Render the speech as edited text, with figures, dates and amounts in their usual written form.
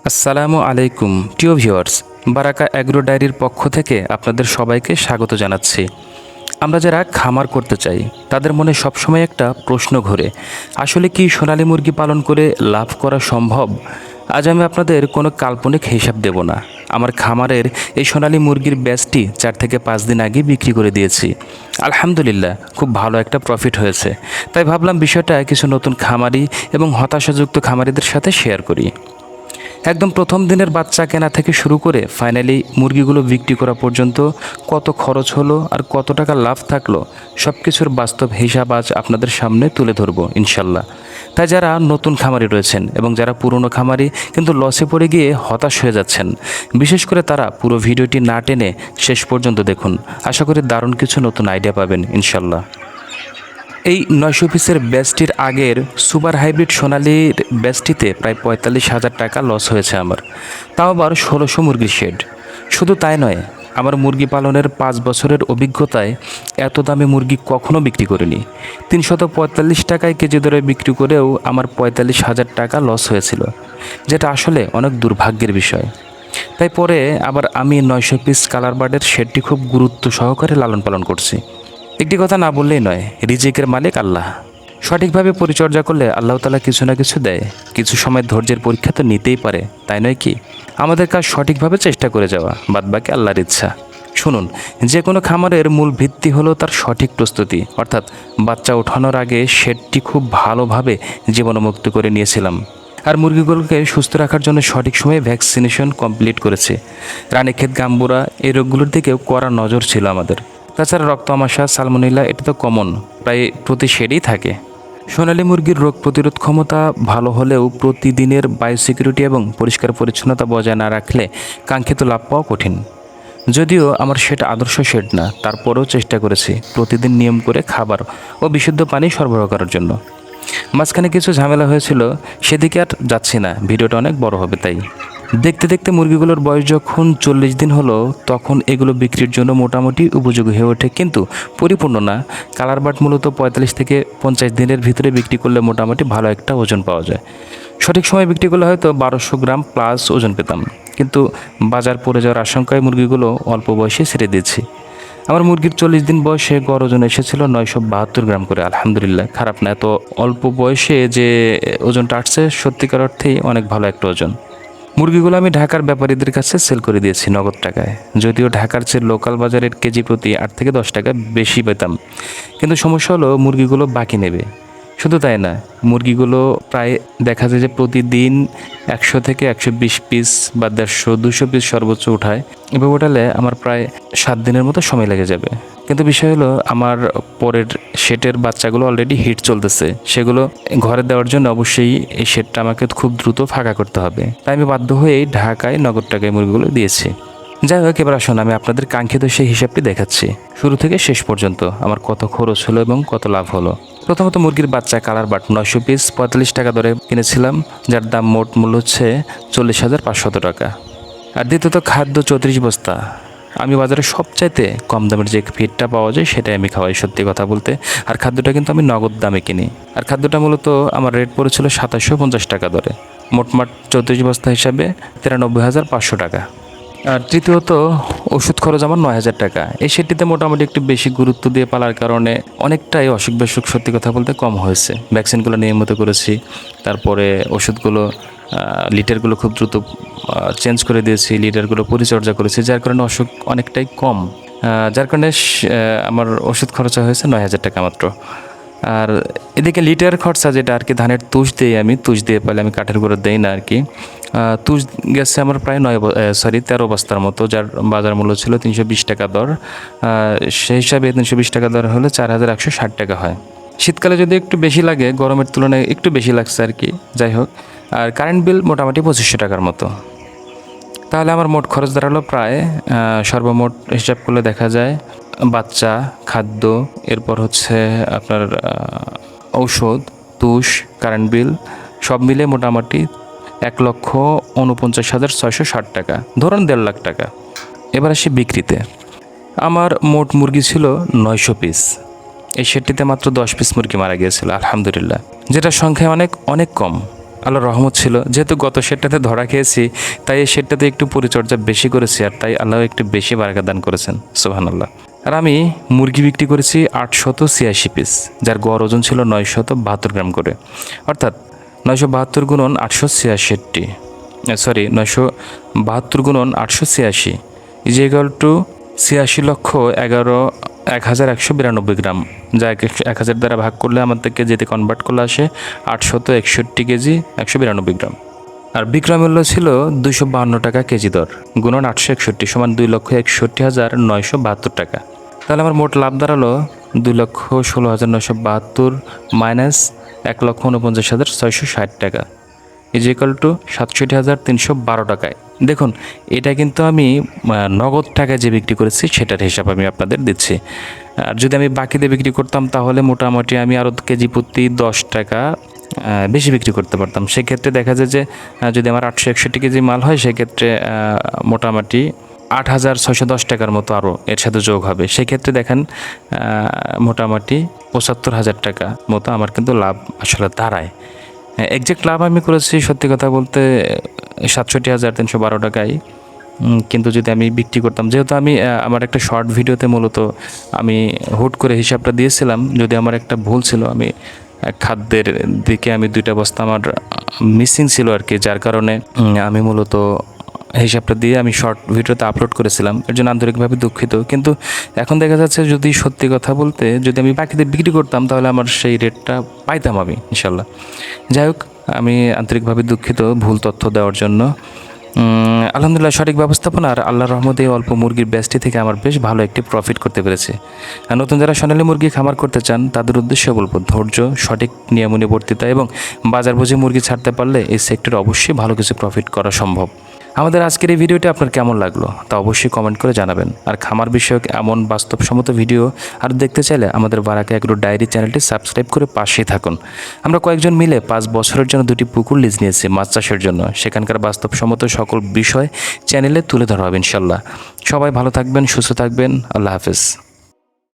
আসসালামু আলাইকুম প্রিয় ভিউয়ার্স। বারাকা অ্যাগ্রো ডায়েরির পক্ষ থেকে আপনাদের সবাইকে স্বাগত জানাচ্ছি। আমরা যারা খামার করতে চাই তাদের মনে সবসময় একটা প্রশ্ন ঘোরে, আসলে কি সোনালী মুরগি পালন করে লাভ করা সম্ভব? আজ আমি আপনাদের কোনো কাল্পনিক হিসাব দেব না। আমার খামারের এই সোনালী মুরগির ব্যাচটি 4 থেকে 5 দিন আগে বিক্রি করে দিয়েছি। আলহামদুলিল্লাহ খুব ভালো একটা প্রফিট হয়েছে। তাই ভাবলাম বিষয়টা কিছু নতুন খামারি এবং হতাশাযুক্ত খামারিদের সাথে শেয়ার করি। একদম প্রথম দিনের বাচ্চা কেনা থেকে শুরু করে ফাইনালি মুরগিগুলো বিক্রি করা পর্যন্ত কত খরচ হলো আর কত টাকা লাভ থাকলো সব কিছুর বাস্তব হিসাব আজ আপনাদের সামনে তুলে ধরবো ইনশাল্লাহ। তাই যারা নতুন খামারি রয়েছেন এবং যারা পুরনো খামারি কিন্তু লসে পড়ে গিয়ে হতাশ হয়ে যাচ্ছেন, বিশেষ করে তারা পুরো ভিডিওটি না টেনে শেষ পর্যন্ত দেখুন। আশা করি দারুণ কিছু নতুন আইডিয়া পাবেন ইনশাল্লাহ। এই 900 পিসের ব্যাচটির আগের সুপার হাইব্রিড সোনালির ব্যাচটিতে প্রায় 45,000 টাকা লস হয়েছে আমার, তাও আবার 1600 মুরগির শেড। শুধু তাই নয়, আমার মুরগি পালনের 5 বছরের অভিজ্ঞতায় এত দামে মুরগি কখনো বিক্রি করিনি। 345 টাকায় কেজি দরে বিক্রি করেও আমার 45,000 টাকা লস হয়েছিল, যেটা আসলে অনেক দুর্ভাগ্যের বিষয়। তাই পরে আবার আমি 900 পিস কালার বার্ডের শেডটি খুব গুরুত্ব সহকারে লালন পালন করছি। একটি কথা না বললেই নয়, রিজিকের মালিক আল্লাহ। সঠিকভাবে পরিচর্যা করলে আল্লাহ তাআলা কিছু না কিছু দেয়। কিছু সময় ধৈর্যের পরীক্ষা তো নিতেই পারে, তাই নয় কি? আমাদের কাজ সঠিকভাবে চেষ্টা করে যাওয়া, বাদবাকি আল্লাহর ইচ্ছা। শুনুন, যে কোনো খামারের মূল ভিত্তি হলো তার সঠিক প্রস্তুতি, অর্থাৎ বাচ্চা ওঠানোর আগে শেডটি খুব ভালোভাবে জীবাণুমুক্ত করে নিয়েছিলাম। আর মুরগিগুলোকে সুস্থ রাখার জন্য সঠিক সময়ে ভ্যাকসিনেশন কমপ্লিট করেছে। রানীক্ষেত, গাম্বুরা এই রোগগুলোর দিকেও কড়া নজর ছিল আমাদের। তাছাড়া রক্ত আমাশা, সালমোনেলা এটা তো কমন, প্রায় প্রতি শেডেই থাকে। সোনালী মুরগির রোগ প্রতিরোধ ক্ষমতা ভালো হলেও প্রতিদিনের বায়োসিকিউরিটি এবং পরিষ্কার পরিচ্ছন্নতা বজায় না রাখলে কাঙ্ক্ষিত লাভ পাওয়া কঠিন। যদিও আমার শেড আদর্শ শেড না, তারপরেও চেষ্টা করেছি প্রতিদিন নিয়ম করে খাবার ও বিশুদ্ধ পানি সরবরাহ করার জন্য। মাঝখানে কিছু ঝামেলা হয়েছিল, সেদিকে আর যাচ্ছি না, ভিডিওটা অনেক বড় হবে তাই। দেখতে দেখতে মুরগিগুলোর বয়স যখন 40 দিন হলো, তখন এগুলো বিক্রির জন্য মোটামুটি উপযোগী হয়ে ওঠে, কিন্তু পরিপূর্ণ না। কালার বাট মূলত 45 থেকে 50 দিনের ভিতরে বিক্রি করলে মোটামুটি ভালো একটা ওজন পাওয়া যায়। সঠিক সময় বিক্রি করলে হয়তো 1200 গ্রাম প্লাস ওজন পেতাম, কিন্তু বাজার পড়ে যাওয়ার আশঙ্কায় মুরগিগুলো অল্প বয়সে ছেড়ে দিয়েছি। আমার মুরগির 40 দিন বয়সে গড় ওজন এসেছিল 972 গ্রাম করে। আলহামদুলিল্লাহ, খারাপ না। এত অল্প বয়সে যে ওজনটা আসছে সত্যিকার অর্থেই অনেক ভালো একটা ওজন। মুরগিগুলো আমি ঢাকার ব্যাপারীদের কাছে সেল করে দিয়েছি নগদ টাকায়। যদিও ঢাকার চেয়ে লোকাল বাজারের কেজি প্রতি 8 থেকে 10 টাকা বেশি পেতাম, কিন্তু সমস্যা হলো মুরগিগুলো বাকি নেবে। শুধু তাই না, মুরগিগুলো প্রায় দেখা যায় যে প্রতিদিন 100 থেকে 120 পিস বা 150-200 পিস সর্বোচ্চ উঠায়। এভাবে ওঠালে আমার প্রায় 7 দিনের মতো সময় লেগে যাবে। কিন্তু বিষয় হলো, আমার পরের শেডের বাচ্চাগুলো অলরেডি হিট চলতেছে, সেগুলো ঘরে দেওয়ার জন্য অবশ্যই এই শেডটা আমাকে খুব দ্রুত ফাঁকা করতে হবে। তাই আমি বাধ্য হয়েই ঢাকায় নগদ টাকায় মুরগিগুলো দিয়েছি। যাই হোক, এবার আসুন আমি আপনাদের কাঙ্ক্ষিত সেই হিসাবটি দেখাচ্ছি, শুরু থেকে শেষ পর্যন্ত আমার কত খরচ হলো এবং কত লাভ হলো। প্রথমত মুরগির বাচ্চা কালার বাট 900 পিস 45 টাকা দরে কিনেছিলাম, যার দাম মোট মূল্য হচ্ছে 40,500 টাকা। আর দ্বিতীয়ত খাদ্য 34 বস্তা। আমি বাজারে সবচাইতে কম দামের যে ফিডটা পাওয়া যায় সেটাই আমি খাওয়াই, সত্যি কথা বলতে। আর খাদ্যটা কিন্তু আমি নগদ দামে কিনি। আর খাদ্যটা মূলত আমার রেট পড়েছিল 2750 টাকা দরে, মোটমাট 34 বস্তা হিসাবে 93,500 টাকা। আর তৃতীয়ত ওষুধ খরচ আমার 9,000 টাকা। এই সেটটিতে মোটামুটি একটু বেশি গুরুত্ব দিয়ে পালার কারণে অনেকটাই অসুখ বিসুখ সত্যি কথা বলতে কম হয়েছে। ভ্যাকসিনগুলো নিয়মিত করেছি, তারপরে ওষুধগুলো লিটারগুলো খুব দ্রুত চেঞ্জ করে দিয়েছি, লিটারগুলো পরিচর্যা করেছি, যার কারণে অসুখ অনেকটাই কম। যার কারণে আমার ওষুধ খরচা হয়েছে 9,000 টাকা মাত্র। আর এদিকে লিটার খরচা যেটা আর কি, ধানের তুষ দিই আমি, তুষ দিয়ে পালে আমি কাঠের গুঁড়ো দেই না আর কি। তুষ গেছে আমার প্রায় 13 বস্তার মতো, যার বাজার মূল্য ছিল 320 টাকা দর। সেই হিসাবে 320 টাকা দর হলে 4,160 টাকা হয়। শীতকালে যদি একটু বেশি লাগে, গরমের তুলনায় একটু বেশি লাগছে আর কি। যাই হোক, আর কারেন্ট বিল মোটামুটি 2500 টাকার মতো। তাহলে আমার মোট খরচ দাঁড়ালো প্রায়, সর্বমোট হিসাব করলে দেখা যায় বাচ্চা, খাদ্য, এরপর হচ্ছে আপনার ঔষধ, তুষ, কারেন্ট বিল সব মিলে মোটামুটি 1,49,660 টাকা, ধরুন 1.5 লাখ টাকা। এবার আসি বিক্রিতে। আমার মোট মুরগি ছিল 900 পিস। এই শেডটিতে মাত্র 10 পিস মুরগি মারা গিয়েছিল আলহামদুলিল্লাহ, যেটা সংখ্যায় অনেক অনেক কম। আল্লাহর রহমত ছিল, যেহেতু গত শেডটাতে ধরা খেয়েছি তাই এই শেডটাতে একটু পরিচর্যা বেশি করেছি, আর তাই আল্লাহ একটু বেশি বারাকা দান করেছেন, সুবহানাল্লাহ। আর আমি মুরগি বিক্রি করেছি 886 পিস, যার গড় ওজন ছিল 972 গ্রাম করে, অর্থাৎ 972 গুণন 886, সরি 972 গুণন 886 ইজ ইকুয়াল টু 86,11,192 গ্রাম, যা 1000 দ্বারা ভাগ করলে আমাদের কেজিতে কনভার্ট করলে আসে 861 কেজি 192 গ্রাম। আর বিক্রয় মূল্য ছিল 252 টাকা কেজি দর, গুণন 861 সমান 2,61,972 টাকা। তাহলে আমার মোট লাভ দাঁড়ালো 2,16,972 মাইনাস 1,49,660 টাকা ইজ ইকুয়াল টু 67,312 টাকায়। দেখুন, এটা কিন্তু আমি নগদ টাকায় যে বিক্রি করেছি সেটার হিসাব আমি আপনাদের দিচ্ছি। আর যদি আমি বাকিতে বিক্রি করতাম তাহলে মোটামুটি আমি আরও কেজি প্রতি 10 টাকা বেশি বিক্রি করতে পারতাম। সেক্ষেত্রে দেখা যায় যে যদি আমার 861 কেজি মাল হয় সেক্ষেত্রে মোটামুটি 8,610 টাকার মতো আরও এর সাথে যোগ হবে। সেক্ষেত্রে দেখেন মোটামুটি 75,000 টাকা মতো আমার কিন্তু লাভ আসলে দাঁড়ায়। এক্সাক্ট লাভ আমি করেছি সত্যি কথা বলতে 67,312 টাকায়। কিন্তু যদি আমি বিক্রি করতাম, যেহেতু আমি আমার একটা শর্ট ভিডিওতে মূলত আমি হুট করে হিসাবটা দিয়েছিলাম, যদি আমার একটা ভুল ছিল, আমি খাদ্যের দিকে আমি 2টা বস্তা আমার মিসিং ছিল আর কি, যার কারণে আমি মূলত হিসাবটা দিয়ে আমি শর্ট ভিডিওতে আপলোড করেছিলাম, এর জন্য আন্তরিকভাবে দুঃখিত। কিন্তু এখন দেখা যাচ্ছে যদি সত্যি কথা বলতে যদি আমি বাকিতে বিক্রি করতাম তাহলে আমার সেই রেটটা পাইতাম আমি ইনশাল্লাহ। যাই হোক, আমি আন্তরিকভাবে দুঃখিত ভুল তথ্য দেওয়ার জন্য। আলহামদুলিল্লাহ, সঠিক ব্যবস্থাপনা আর আল্লাহর রহমতে অল্প মুরগির ব্যাচটি থেকে আমার বেশ ভালো একটি প্রফিট করতে পেরেছি। আর নতুন যারা সোনালী মুরগি খামার করতে চান তাদের উদ্দেশ্যে বলবো, ধৈর্য, সঠিক নিয়মানুবর্তিতা এবং বাজার বুঝে মুরগি ছাড়তে পারলে এই সেক্টরে অবশ্যই ভালো কিছু প্রফিট করা সম্ভব। আমাদের আজকের এই ভিডিওটি আপনার কেমন লাগলো তা অবশ্যই কমেন্ট করে জানাবেন। আর খামার বিষয়ক এমন বাস্তবসম্মত ভিডিও আর দেখতে চাইলে আমাদের বারাকা এগ্রো ডায়েরি চ্যানেলটি সাবস্ক্রাইব করে পাশেই থাকুন। আমরা কয়েকজন মিলে 5 বছরের জন্য 2টি পুকুর লিজ নিয়েছি মাছ চাষের জন্য। সেখানকার বাস্তবসম্মত সকল বিষয় চ্যানেলে তুলে ধরা হবে ইনশাল্লাহ। সবাই ভালো থাকবেন, সুস্থ থাকবেন। আল্লাহ হাফেজ।